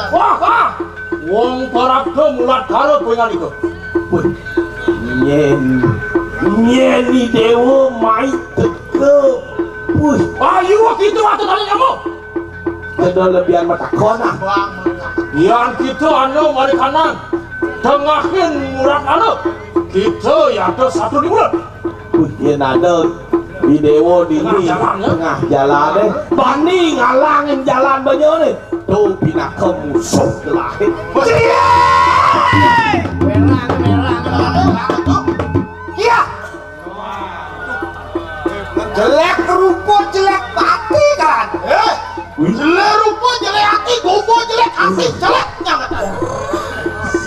Wah, wong parabdo mulat karo pengen itu. Nyeni dewa mai tegep. Ayo gitu atau tadi kamu? Ada lebihan mata kona. Yang kita anu mari kanan. Tengahin murad anu. Kita ya ada satu di mulut. Yang ada di dewa di tengah jalan deh. Bani ngalangin jalan banyak nih. Tuh pindah ke musuh lahir. Iya. Jelek rumput jelek hati kan? Jelek rumput jelek hati, gobo jelek hati, jeleknya kata.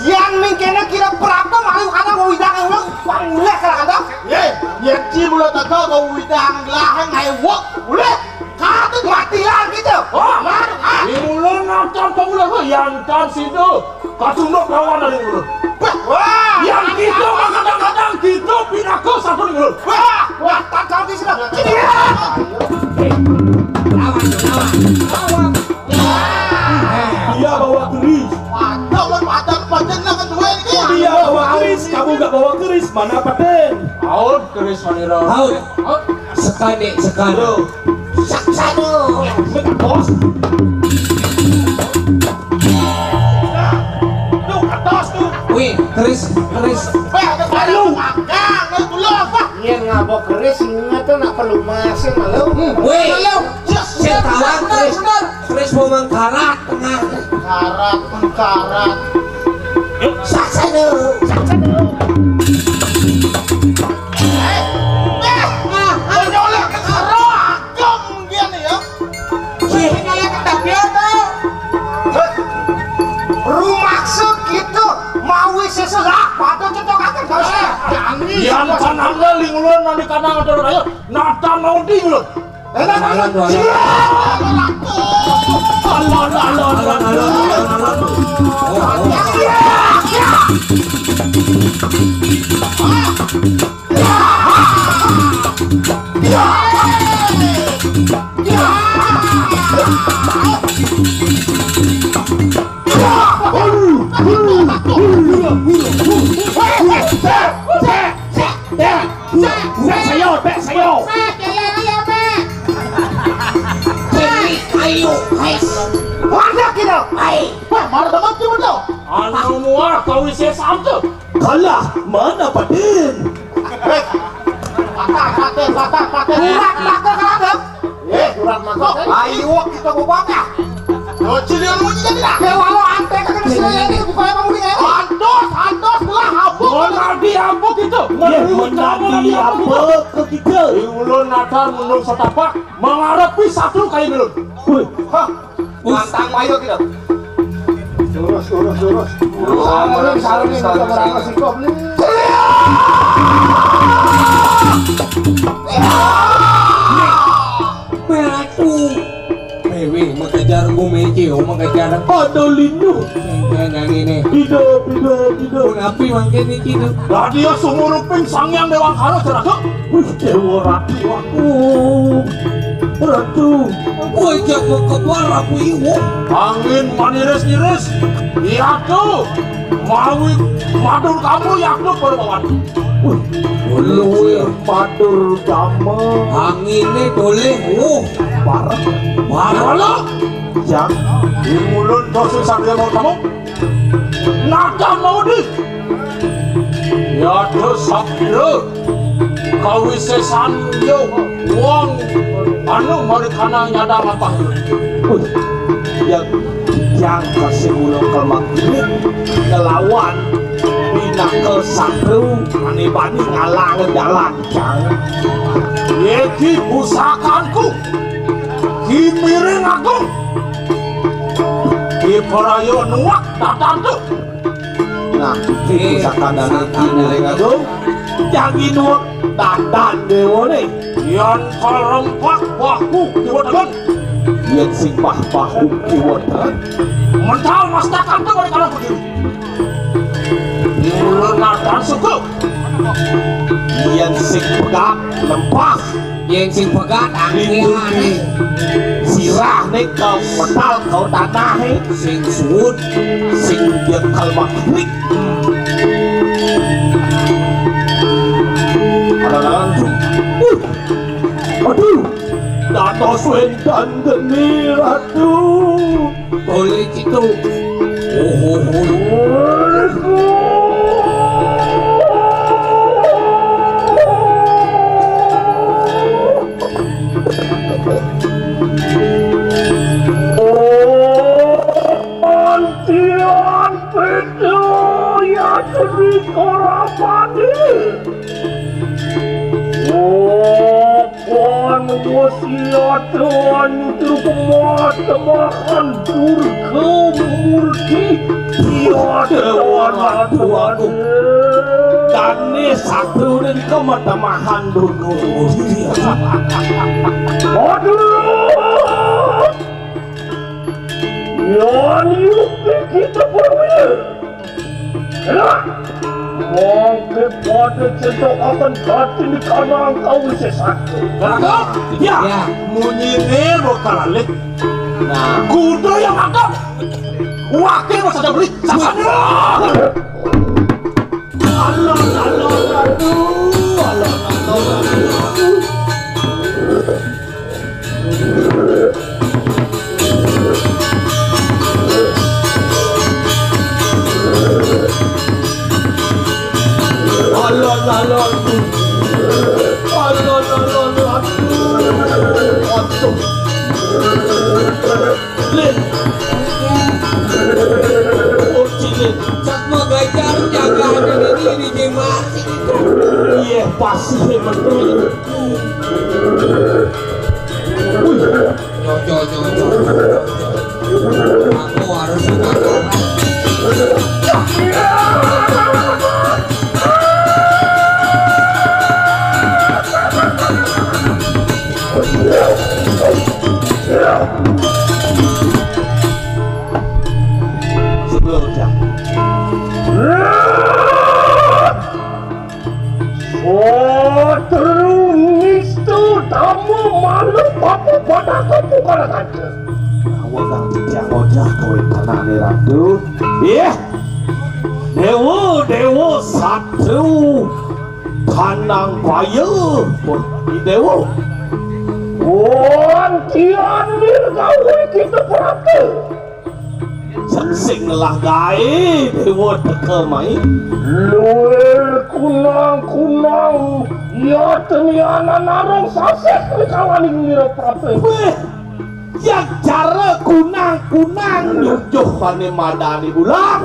Yang mungkinnya kira berapa malu karena mau widang ulang, boleh kan kata? Yang cibula tak kau mau widang lahang hewok, boleh? Kata matian gitu. Oh, mana? Mulai nonton pemula yang kan situ, kasundok kawan dari mulut. Wah, yang gitu kadang-kadang gitu pindah ke satu di mulut. Wah, tak kau di sini. Lawan. Dia bawa keris. Paten kan dua ini. Dia bawa keris, kamu gak bawa keris, mana paten? Out keris manira. Out. Sekali. Satu. Bos. Tuh atas tuh. Wih, keris. Ayo. Magang, dulu apa? Iya ngabo keris, ingat tuh nak perlu masuk malu. Wih. Saya tahu keris mau mengkarat tengah. Mengkarat. Saksa dulu. Nyolek ke karo agam gini ya. Nyolek ke tapian tuh. Rumaksud gitu mau seselah atau cocok akan kau sih. Yang kanan leling ulun nanti kanan ada ayo nata mau dingulun. Sayo. Ayo, mana kita? Mana teman kita tu? Anu muar kau isi samtu. Kalah, mana paten? Patah. Urat kalah. Urat masuk. Ayo kita buka. Yo cilian mu jadi dah. Kalau ante kan kesini buka apa mungkin? Antos belah habuk. Menadi habuk itu. Menadi habuk ke kita. Ulun nadar menung setapak mengharapi satu kali belum. Mantang payo kita. Lurus. Salam ni kita sikap ni. Meratu. Wih, mengejar gumeci, mengejar ada lindu. Yang ini. Tidak. Mengapi mangkin ni kita. Dah dia sumur uping sangyang dewang karo ceraka. Dewa ratu. Wajah kekebar aku iwo. Angin maniris-niris. Iya tuh. Mawi madur kamu yang tuh berbawan. Boleh madur kamu. Anginnya boleh. Parah. Yang di mulut dosa sambil mau kamu. Nada mau di. Ya tuh sabda. Kau sesan yo uang anu mari kana nyadang apa yang kasih ulang ke Mangkin ngelawan pindah ke Sakru bani ngalang jalan jangan yeki pusakanku ki miring aku ki perayo nuak datang tuh nah ki pusakan dan ki miring aku jangan nuak dandan dewa nih yang kerempak bahu kiwatan yang simpah bahu kiwatan mental mastakan tuh mereka lalu berdiri lunakan suku yang sing pegat lempah yang sing pegat angin si sirah nih kau modal kau tanah sing suut sing dia kalmak nih aduh dato suendan genir aduh boleh gitu Antian pedo ya jadi korabani Pan wasiat Tuhan itu kematahan durga murti Tuhan Tuhan Dane satu dan kematahan durga murti aduh yang yukti kita berwil Mangkin pada cendok akan hati di kanan kau sesatu. Kenapa? Ya, munyine bokalalik. Nah, kuda yang agak wakil masa ada beli sasana. Aduh. Cakma gajar jaga ini di mati itu. Iya pasti betul. Aku harus mengajar. Sebelumnya terus itu tamu malu apa pada kamu kalau saja awang tidak ngojak kowe tanah ratu iya dewa satu tanang bayu pun dewa Wantian dirgawe kita perhati sing lah gae dewa teka mai luel kunang ya teniana narong saset di kawan ini perhati yang cara kunang nyujuh pane madani ulang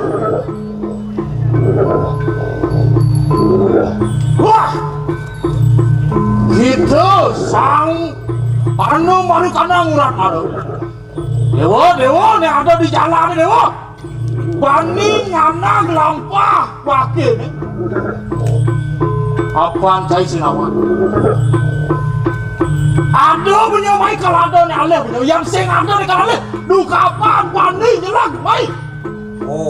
wah gitu sang anu mari kana ngurat anu dewa nek ada di jalan dewa bani nganang lampah wakil apaan cai sinawan ada menyamai kalado nek aleh yang sing ada di kalale du kapan bani nyelang mai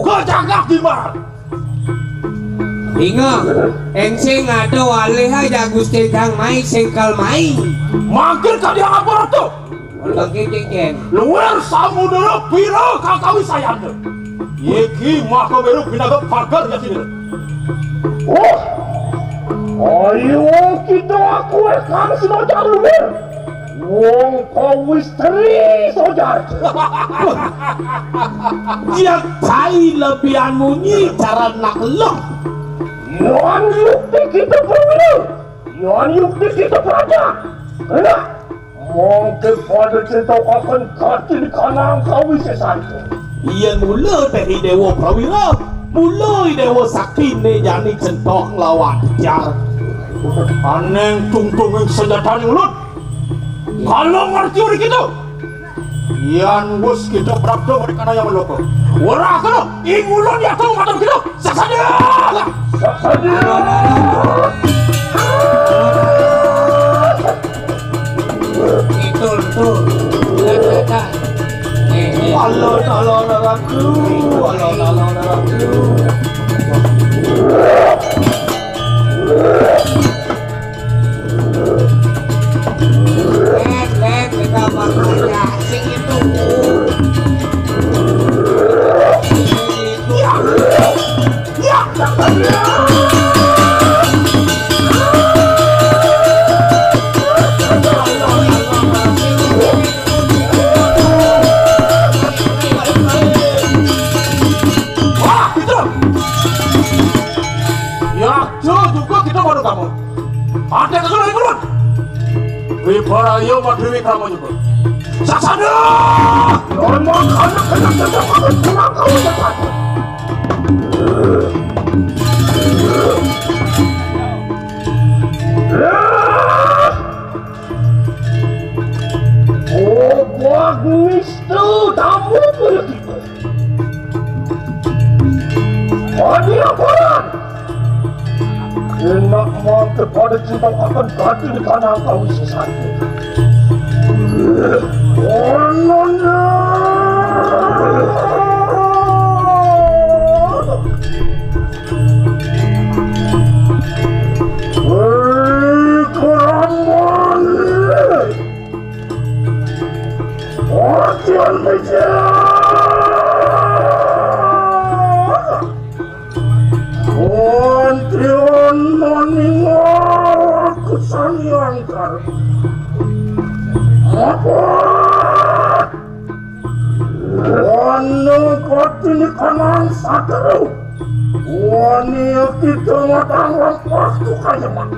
kejagak di mana Ingat, engsing ada waleh aja Gusti Kang mai sengkal mai. Mangkin ka dia apa tu? Lagi ceng. Luar samudera pira kakawi sayang. Yeki maka beru pinaga pagar ya sini. Ayo kita aku akan sojar luar. Wong kau istri sojar. Dia cai lebihan munyi cara nak lok. Yan yukti kita berwira. Yan yukti kita beraja. Enak. Mungkin pada cerita akan kati di kanan kau sesaja. Iyan mula dari dewa prawira. Mulai dewa sakti ne jani centok lawan jar. Aneng tungtung yang senjata yang ulut. Kalau ngerti orang kita. Iyan bos kita berabdo mereka yang meloko. Wara kalau ingulun ya tahu macam kita. Saksanya. Saksanya. Itu. Alon-alon-alonku. Len kita makanya sing Ya, Waduh kamu, ada kesulitan belum? Wibarayo Madwi kamu juga. Saksana! memang anak-anak sedang akan pulang kau cepat. Oh, Bag.10 tamu begitu. Hadiah koran. Enak mati pada cinta akan ganti di kanan kau sesuatu. Ononnya. Keraman. Ortian Majeng. Ortian maningal kesenian kar. Apa? Wani kotini kanan satu. Wani kita matang waktu kaya mak.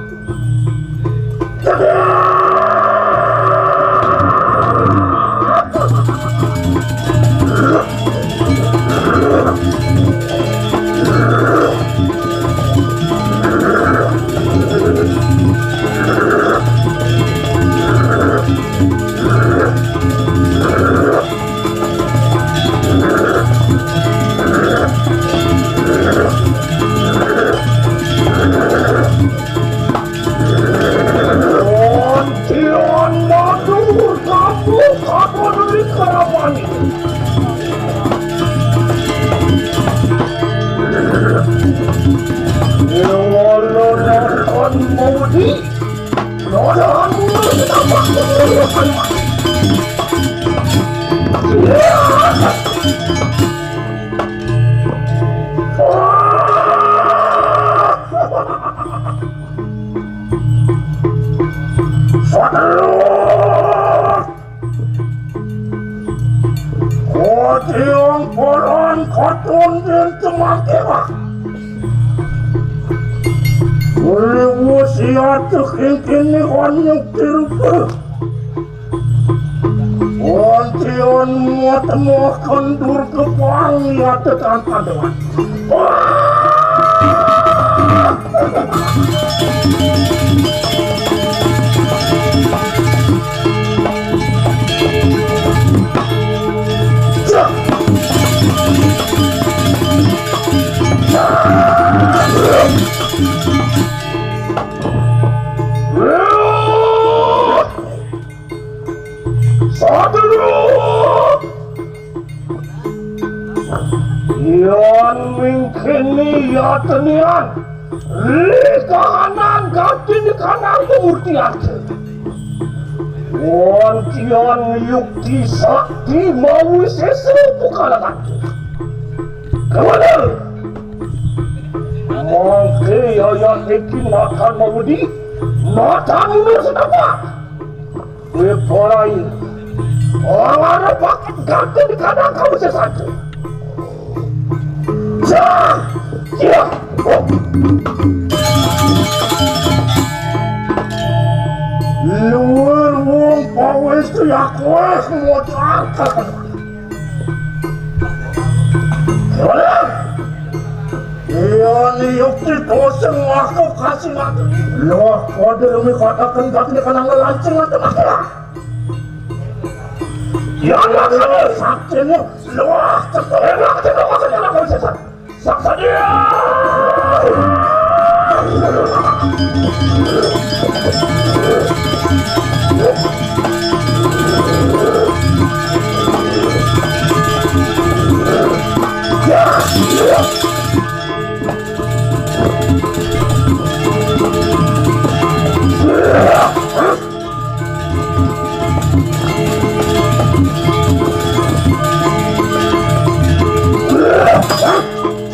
SIAT kini konyuk tirupa. Ontion muat muat kendur ke Wangiang tekan paduan. Yan mingkini ya tenian li kahanan ganti di kanan Pamurtian. Wantian yukti sakti mau sesuatu kalangan. Kemana? Mangke ya tekin makan mau di makan ini sedapa. Beporai orang ada paket ganti di kanan kamu sesuatu. Ya, luar wong pawes tu ya kuas mau cakap. Boleh? Iya ni yukti dosen aku kasih mati. Loh, kode demi katakan ganti di kanan lancing nanti mati lah. Ya nak sakitnya, loh, enak tidak maksudnya nak kau sesat. Saksa dia!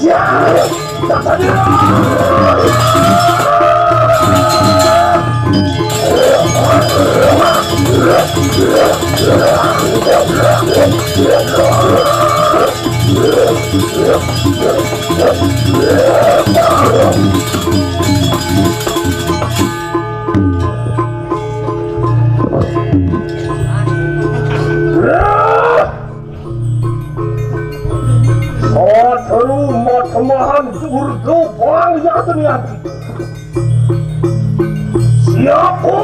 Ya! Kemahan surga banyak dengan siapa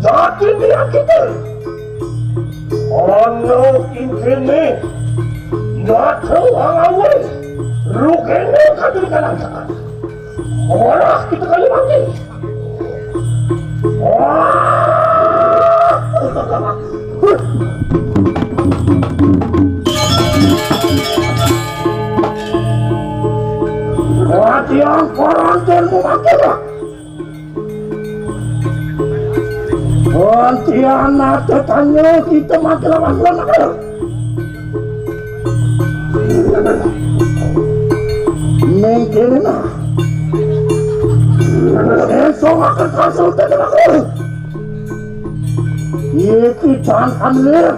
jadi dia kita anak ini nggak tahu awal rukenya kadir kanan kanan orang kita kali mati yang koronten memakai Pontianak tetanya kita makin lama-lama mungkin esok akan kasih tenaga aku ini jangan lihat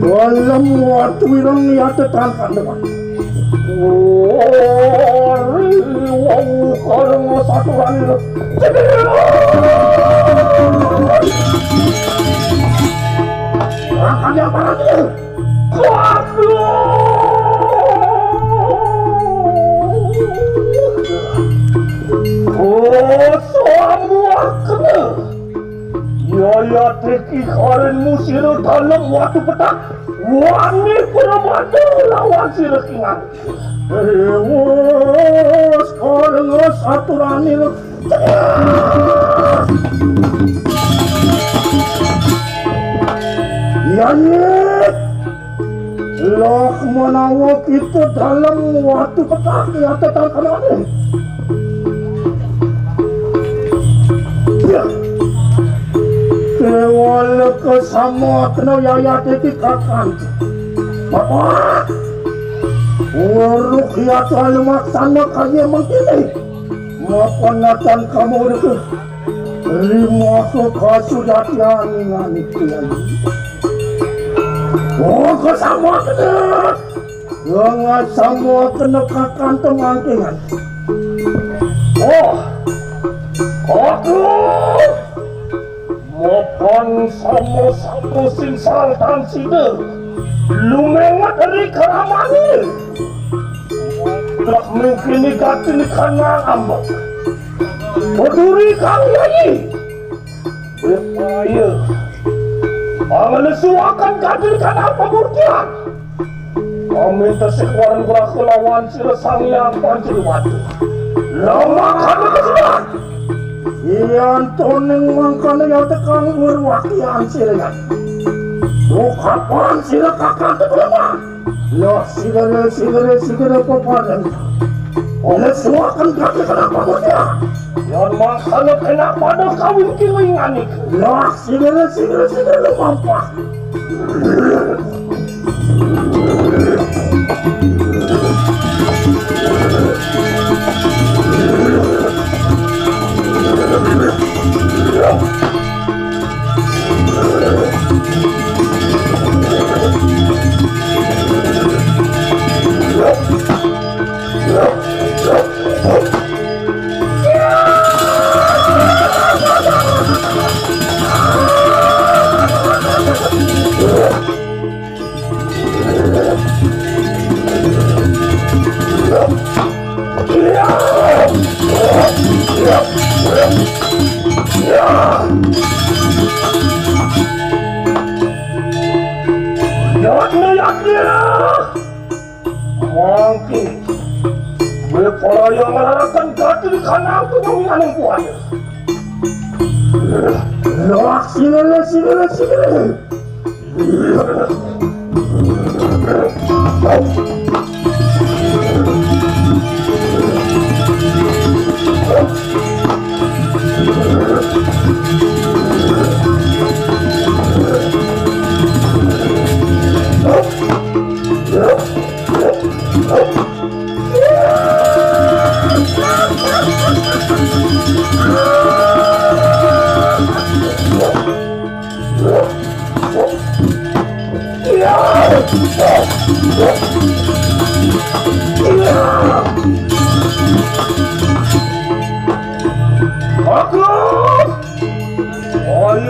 dalam waktu yang niat tangan depan karena satu hari akan yang mana dia semua kena ya Ttyg karen musir dalam waktu petang wani peramadu lawan si rekingan sekarang satu rani ya lah menawa kita dalam waktu petang ya tetap kenapa ya kewala kesama kena ya Ttyg kakan Bapak uruk ya terlalu maksana kaya mengkini mapanatan kamu itu lima kesudatian dengan itu oh kesama kena dengan sama kena kakan temangkingan oh aku mapan sama-sama sinsal dan sida lumengat dari keramani tak mungkin dikatin karena ambak berduri kami lagi berpaya mengesuakan kadirkan pamurtian kami tersekwaran berakulawan siresang yang pancilwati lama kami kesudahan iyan toning mangkana yang tekang berwakian siregan kapan sila kakak terlama lah sigara papadan oleh semua akan kaki kenapa muda yang makanya kenapa ada kawin kilinganik lah sigara mampak Mangkin para yang melarangkan katil karena aku yang kuatnya lah sigara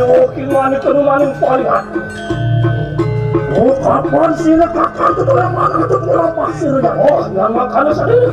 Gimana kenumaning palihan? Oh, kapan sih kakak itu yang mana itu pulang pasirnya? Oh, yang makannya sendiri.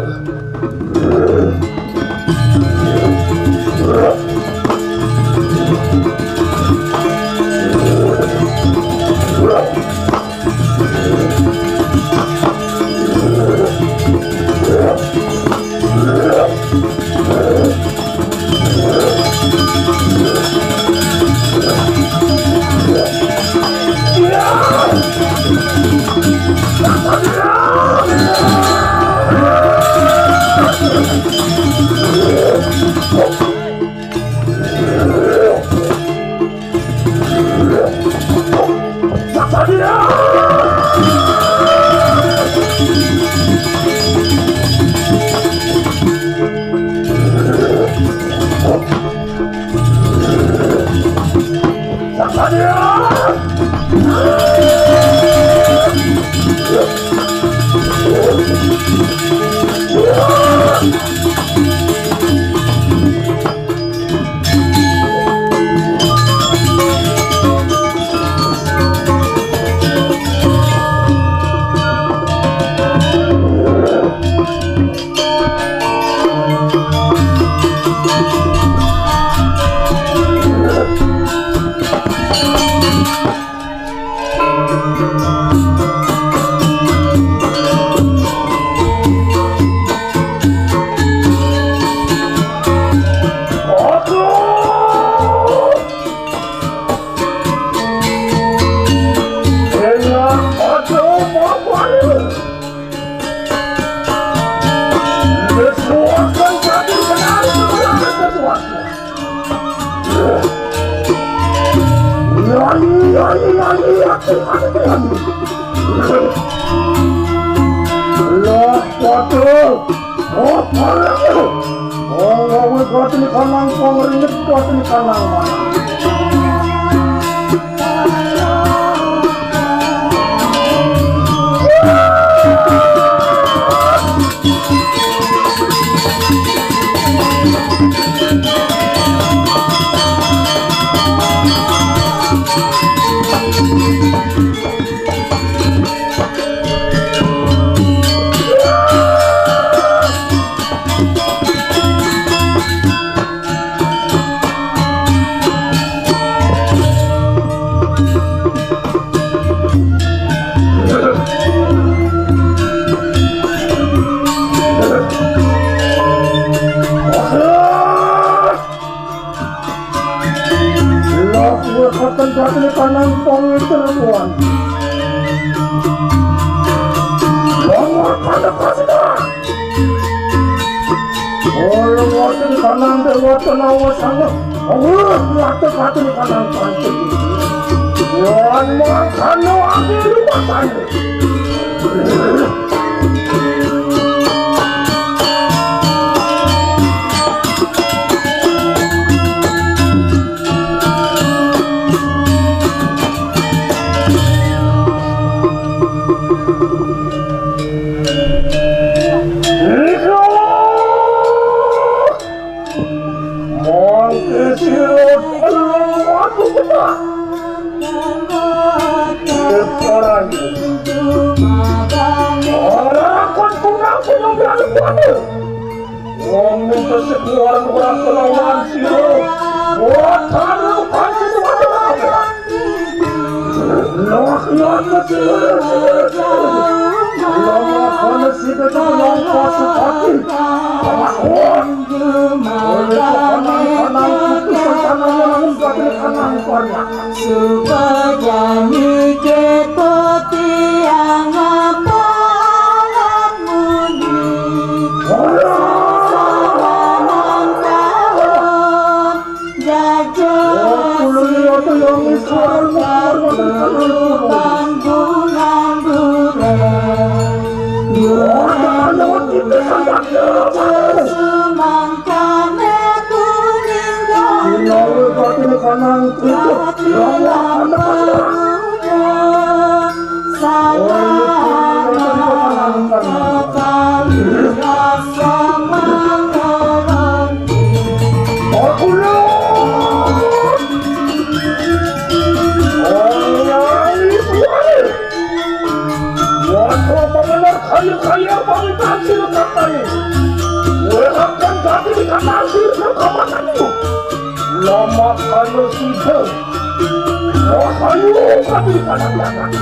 kami kasih katanya. Mereka jadi dikasih rekamananmu. Lama kalau sudah. Rahayu kami kadang-kadang.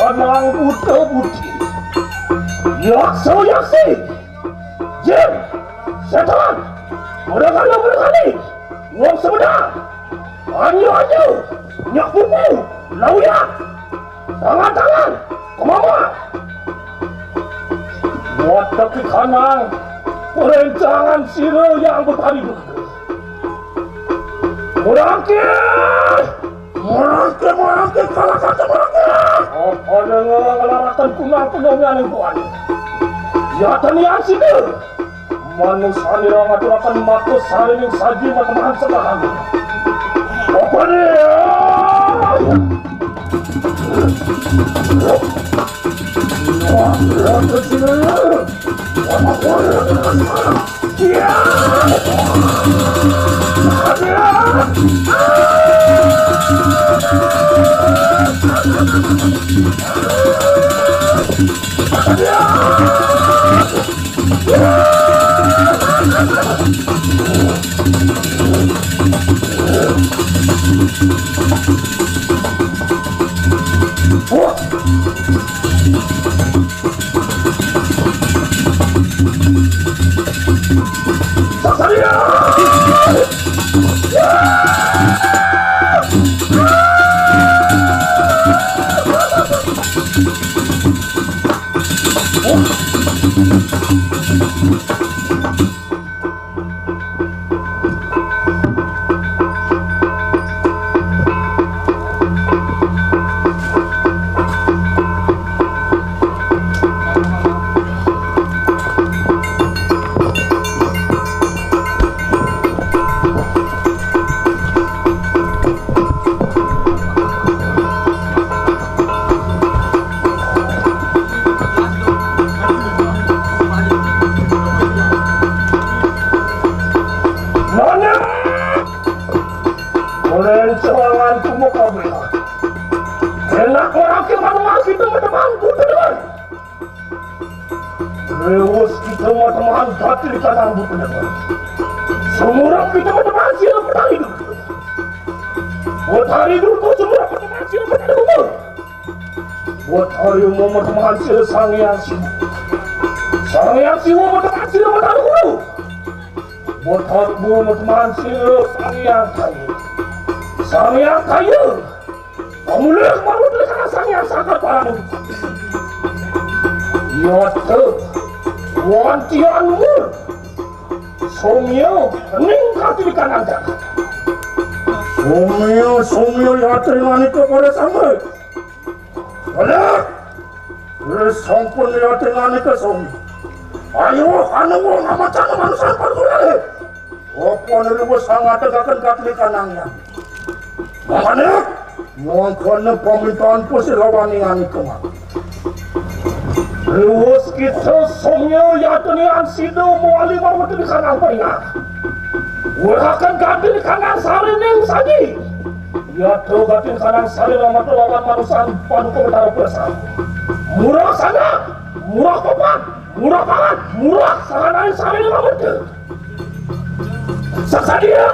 kanang buta budi. Yaksi, jin, setan, berkali, uang semedang, anyu, nyak buku, lauyak, tangan, kemama. Buat tapi kanang, perencangan siro yang bertari dulu. Merangkir, kalah kata merangkir. Apa dengan ngelarakan kunang penyomian yang tuan? Ya tanian sini. Manusia ni ngaturkan matus saling saji matemahan sebahan. Apa ni? Sang kayu, pemulih baru terkena sang yang sangat parah. Yaitu wantianmu, somyo meningkat di kanan jalan. Somyo yang teringani kepada sama. Oleh, sampun yang teringani ke somyo. Ayo, anu ngamacana manusia pergulai. Apa niru sangat tegakkan kaki kanangnya. Makanya, makanya pemerintahan pasti lawaningan kemana. Lewis kita somyo yatunian sido muali marwati di kanang peringat. Werakan gati di kanang sari ning saji. Yatu gati di kanang sari lawan manusia padu komentar bersama. Murah sana, murah papan, murah pangan, murah sahanain sari lawan mereka. Saksadia.